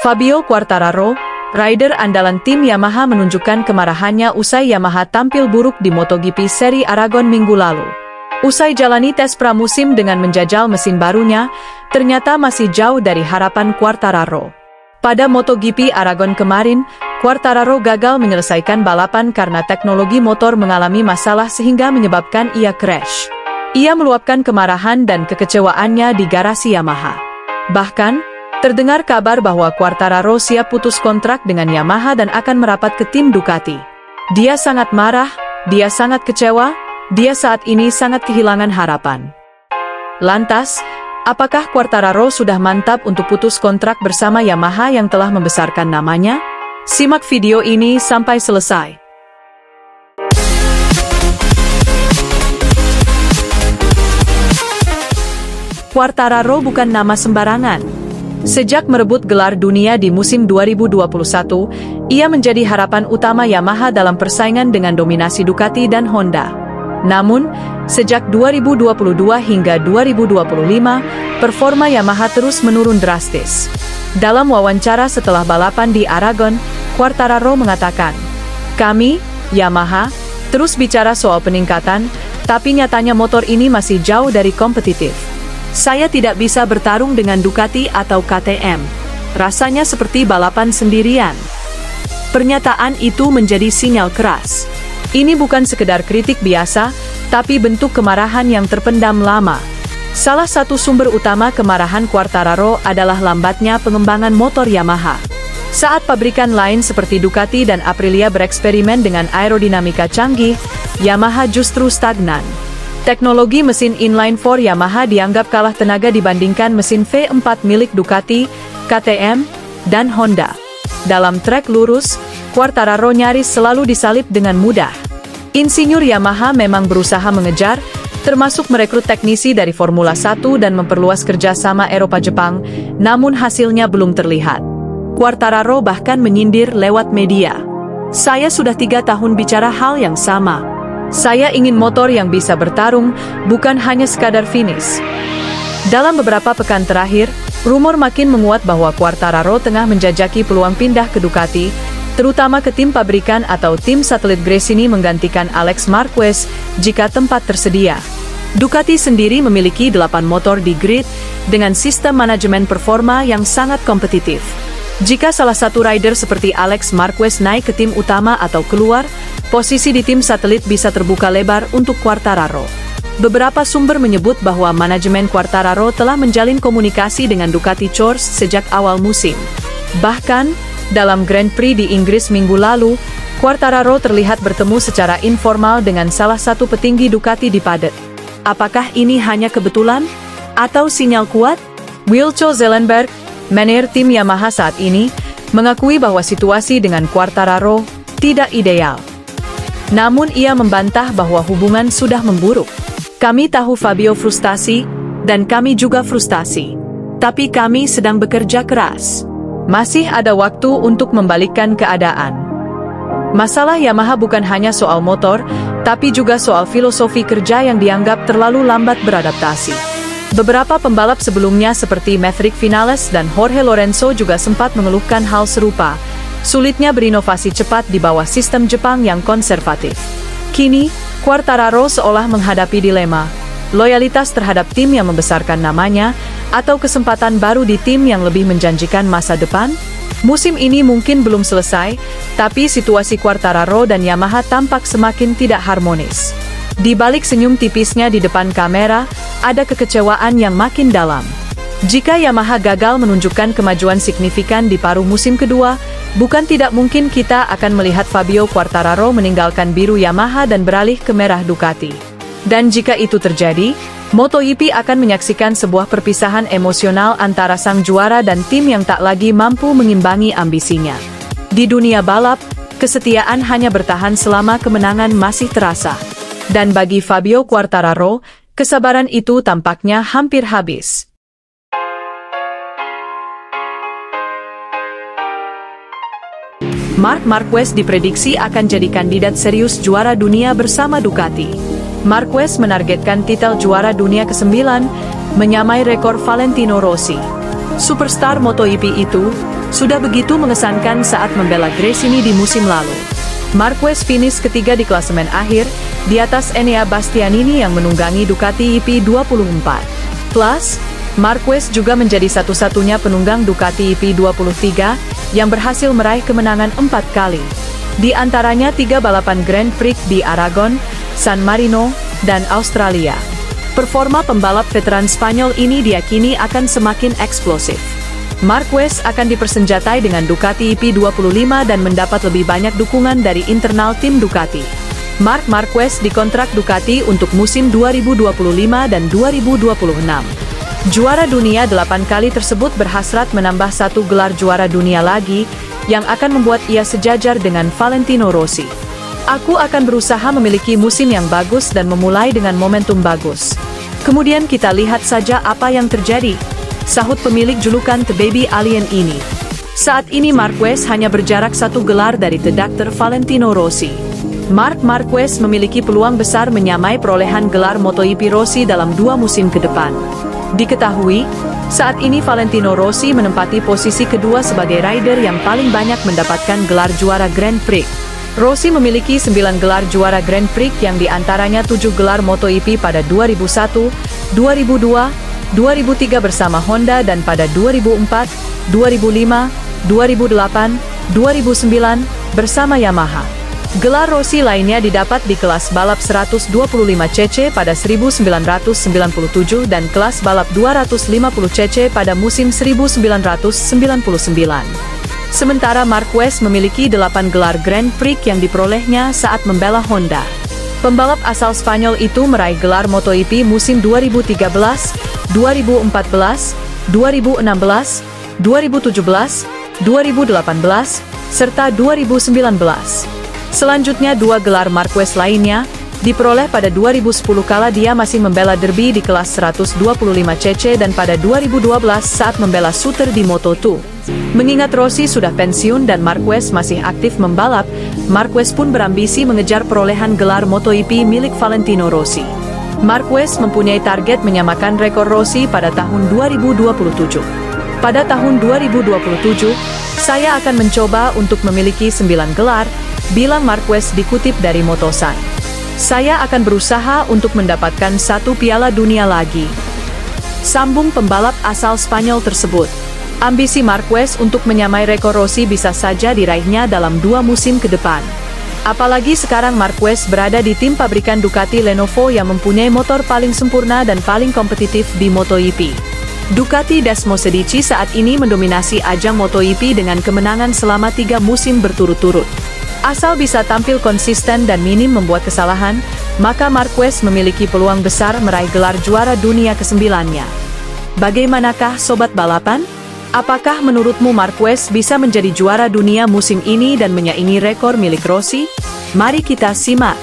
Fabio Quartararo, rider andalan tim Yamaha, menunjukkan kemarahannya usai Yamaha tampil buruk di MotoGP seri Aragon minggu lalu. Usai jalani tes pramusim dengan menjajal mesin barunya, ternyata masih jauh dari harapan Quartararo. Pada MotoGP Aragon kemarin, Quartararo gagal menyelesaikan balapan karena teknologi motor mengalami masalah sehingga menyebabkan ia crash. Ia meluapkan kemarahan dan kekecewaannya di garasi Yamaha. Bahkan, terdengar kabar bahwa Quartararo siap putus kontrak dengan Yamaha dan akan merapat ke tim Ducati. Dia sangat marah, dia sangat kecewa, dia saat ini sangat kehilangan harapan. Lantas, apakah Quartararo sudah mantap untuk putus kontrak bersama Yamaha yang telah membesarkan namanya? Simak video ini sampai selesai. Quartararo bukan nama sembarangan. Sejak merebut gelar dunia di musim 2021, ia menjadi harapan utama Yamaha dalam persaingan dengan dominasi Ducati dan Honda. Namun, sejak 2022 hingga 2025, performa Yamaha terus menurun drastis. Dalam wawancara setelah balapan di Aragon, Quartararo mengatakan, "Kami, Yamaha, terus bicara soal peningkatan, tapi nyatanya motor ini masih jauh dari kompetitif. Saya tidak bisa bertarung dengan Ducati atau KTM. Rasanya seperti balapan sendirian." Pernyataan itu menjadi sinyal keras. Ini bukan sekedar kritik biasa, tapi bentuk kemarahan yang terpendam lama. Salah satu sumber utama kemarahan Quartararo adalah lambatnya pengembangan motor Yamaha. Saat pabrikan lain seperti Ducati dan Aprilia bereksperimen dengan aerodinamika canggih, Yamaha justru stagnan. Teknologi mesin inline-4 Yamaha dianggap kalah tenaga dibandingkan mesin V4 milik Ducati, KTM, dan Honda. Dalam trek lurus, Quartararo nyaris selalu disalip dengan mudah. Insinyur Yamaha memang berusaha mengejar, termasuk merekrut teknisi dari Formula 1 dan memperluas kerjasama Eropa-Jepang, namun hasilnya belum terlihat. Quartararo bahkan menyindir lewat media. "Saya sudah 3 tahun bicara hal yang sama. Saya ingin motor yang bisa bertarung, bukan hanya sekadar finish." Dalam beberapa pekan terakhir, rumor makin menguat bahwa Quartararo tengah menjajaki peluang pindah ke Ducati, terutama ke tim pabrikan atau tim satelit Gresini menggantikan Alex Marquez jika tempat tersedia. Ducati sendiri memiliki 8 motor di grid dengan sistem manajemen performa yang sangat kompetitif. Jika salah satu rider seperti Alex Marquez naik ke tim utama atau keluar, posisi di tim satelit bisa terbuka lebar untuk Quartararo. Beberapa sumber menyebut bahwa manajemen Quartararo telah menjalin komunikasi dengan Ducati Choice sejak awal musim. Bahkan, dalam Grand Prix di Inggris minggu lalu, Quartararo terlihat bertemu secara informal dengan salah satu petinggi Ducati di Paddock. Apakah ini hanya kebetulan? Atau sinyal kuat? Wilco Zellenberg, manajer tim Yamaha saat ini, mengakui bahwa situasi dengan Quartararo tidak ideal. Namun ia membantah bahwa hubungan sudah memburuk. "Kami tahu Fabio frustasi, dan kami juga frustasi. Tapi kami sedang bekerja keras. Masih ada waktu untuk membalikkan keadaan." Masalah Yamaha bukan hanya soal motor, tapi juga soal filosofi kerja yang dianggap terlalu lambat beradaptasi. Beberapa pembalap sebelumnya seperti Maverick Vinales dan Jorge Lorenzo juga sempat mengeluhkan hal serupa, sulitnya berinovasi cepat di bawah sistem Jepang yang konservatif. Kini, Quartararo seolah menghadapi dilema, loyalitas terhadap tim yang membesarkan namanya, atau kesempatan baru di tim yang lebih menjanjikan masa depan? Musim ini mungkin belum selesai, tapi situasi Quartararo dan Yamaha tampak semakin tidak harmonis. Di balik senyum tipisnya di depan kamera, ada kekecewaan yang makin dalam. Jika Yamaha gagal menunjukkan kemajuan signifikan di paruh musim kedua, bukan tidak mungkin kita akan melihat Fabio Quartararo meninggalkan biru Yamaha dan beralih ke merah Ducati. Dan jika itu terjadi, MotoGP akan menyaksikan sebuah perpisahan emosional antara sang juara dan tim yang tak lagi mampu mengimbangi ambisinya. Di dunia balap, kesetiaan hanya bertahan selama kemenangan masih terasa. Dan bagi Fabio Quartararo, kesabaran itu tampaknya hampir habis. Marc Marquez diprediksi akan jadi kandidat serius juara dunia bersama Ducati. Marquez menargetkan titel juara dunia ke-9, menyamai rekor Valentino Rossi. Superstar MotoGP itu Sudah begitu mengesankan saat membela Gresini di musim lalu. Marquez finish ketiga di klasemen akhir, di atas Enea Bastianini yang menunggangi Ducati IP24 Plus. Marquez juga menjadi satu-satunya penunggang Ducati IP23 yang berhasil meraih kemenangan 4 kali. Di antaranya 3 balapan Grand Prix di Aragon, San Marino, dan Australia. Performa pembalap veteran Spanyol ini diyakini akan semakin eksplosif. Marquez akan dipersenjatai dengan Ducati IP25 dan mendapat lebih banyak dukungan dari internal tim Ducati. Marc Marquez dikontrak Ducati untuk musim 2025 dan 2026. Juara dunia 8 kali tersebut berhasrat menambah 1 gelar juara dunia lagi, yang akan membuat ia sejajar dengan Valentino Rossi. Aku akan berusaha memiliki musim yang bagus dan memulai dengan momentum bagus. Kemudian kita lihat saja apa yang terjadi, sahut pemilik julukan The Baby Alien ini. Saat ini Marquez hanya berjarak 1 gelar dari The Dr. Valentino Rossi. Marc Marquez memiliki peluang besar menyamai perolehan gelar MotoGP Rossi dalam 2 musim ke depan. Diketahui, saat ini Valentino Rossi menempati posisi kedua sebagai rider yang paling banyak mendapatkan gelar juara Grand Prix. Rossi memiliki 9 gelar juara Grand Prix yang diantaranya 7 gelar MotoGP pada 2001, 2002, 2003 bersama Honda dan pada 2004, 2005, 2008, 2009 bersama Yamaha. Gelar Rossi lainnya didapat di kelas balap 125cc pada 1997 dan kelas balap 250cc pada musim 1999. Sementara Marquez memiliki 8 gelar Grand Prix yang diperolehnya saat membela Honda. Pembalap asal Spanyol itu meraih gelar MotoGP musim 2013, 2014, 2016, 2017, 2018, serta 2019. Selanjutnya 2 gelar Marquez lainnya diperoleh pada 2010 kala dia masih membela Derby di kelas 125cc dan pada 2012 saat membela Suter di Moto2. Mengingat Rossi sudah pensiun dan Marquez masih aktif membalap, Marquez pun berambisi mengejar perolehan gelar MotoGP milik Valentino Rossi. Marquez mempunyai target menyamakan rekor Rossi pada tahun 2027. Pada tahun 2027, saya akan mencoba untuk memiliki 9 gelar, bilang Marquez dikutip dari Motosan. Saya akan berusaha untuk mendapatkan 1 piala dunia lagi, sambung pembalap asal Spanyol tersebut. Ambisi Marquez untuk menyamai rekor Rossi bisa saja diraihnya dalam 2 musim ke depan. Apalagi sekarang Marquez berada di tim pabrikan Ducati Lenovo yang mempunyai motor paling sempurna dan paling kompetitif di MotoGP. Ducati Desmosedici saat ini mendominasi ajang MotoGP dengan kemenangan selama 3 musim berturut-turut. Asal bisa tampil konsisten dan minim membuat kesalahan, maka Marquez memiliki peluang besar meraih gelar juara dunia ke-9-nya. Bagaimanakah sobat balapan? Apakah menurutmu Marquez bisa menjadi juara dunia musim ini dan menyaingi rekor milik Rossi? Mari kita simak.